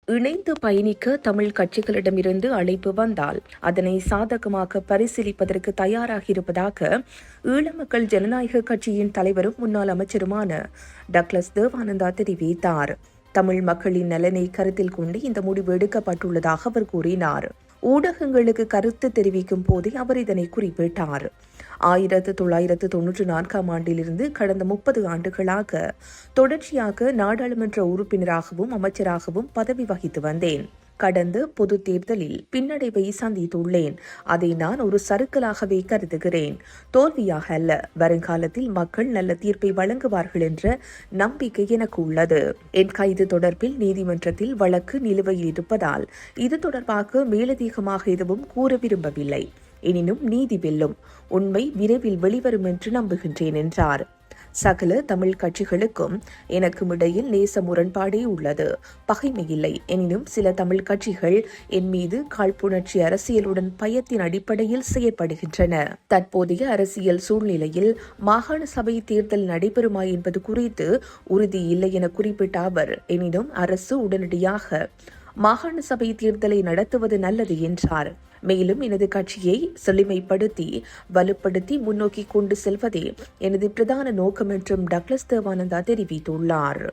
இணைந்து பயணிக்க தமிழ் கட்சிகளிடமிருந்து அழைப்பு வந்தால் அதனை சாதகமாக பரிசீலிப்பதற்கு தயாராக இருப்பதாக ஈழமக்கள் ஜனநாயக கட்சியின் தலைவரும் முன்னாள் அமைச்சருமான டக்ளஸ் தேவானந்தா தெரிவித்தார். தமிழ் மக்களின் நலனை கருத்தில் கொண்டு இந்த முடிவு எடுக்கப்பட்டுள்ளதாக அவர் கூறினார். ஊடகங்களுக்கு கருத்து தெரிவிக்கும் போதே அவர் இதனை குறிப்பிட்டார். 1994 ஆண்டிலிருந்து கடந்த 30 ஆண்டுகளாக தொடர்ச்சியாக நாடாளுமன்ற உறுப்பினராகவும் அமைச்சராகவும் பதவி வகித்து வந்தேன். கடந்த பொது தேர்தலில் பின்னடைவை சந்தித்துள்ளேன். அதை நான் ஒரு சறுக்கலாகவே கருதுகிறேன், தோல்வியாக அல்ல. வருங்காலத்தில் மக்கள் நல்ல தீர்ப்பை வழங்குவார்கள் என்ற நம்பிக்கை எனக்கு உள்ளது. என் கைது தொடர்பில் நீதிமன்றத்தில் வழக்கு நிலுவையில் இருப்பதால் இது தொடர்பாக மேலதிகமாக எதுவும் கூற விரும்பவில்லை. எனினும் நீதி வெல்லும், உண்மை விரைவில் வெளிவரும் என்று நம்புகின்றேன் என்றார். சகல தமிழ் கட்சிகளுக்கும் எனக்கும் இடையில் நேச முரண்பாடே உள்ளது, பகைமை இல்லை. எனினும் சில தமிழ் கட்சிகள் என் மீது காழ்ப்புணர்ச்சி அரசியலுடன் பயத்தின் அடிப்படையில் செயற்படுகின்றன. தற்போதைய அரசியல் சூழ்நிலையில் மாகாண சபை தேர்தல் நடைபெறுமா என்பது குறித்து உறுதி இல்லை என குறிப்பிட்ட அவர், எனினும் அரசு உடனடியாக மாகாண சபை தேர்தலை நடத்துவது நல்லது என்றார். மேலும் எனது கட்சியை செழுமைப்படுத்தி வலுப்படுத்தி முன்னோக்கி கொண்டு செல்வதே எனது பிரதான நோக்கம் என்றும் டக்ளஸ் தேவானந்தா தெரிவித்துள்ளார்.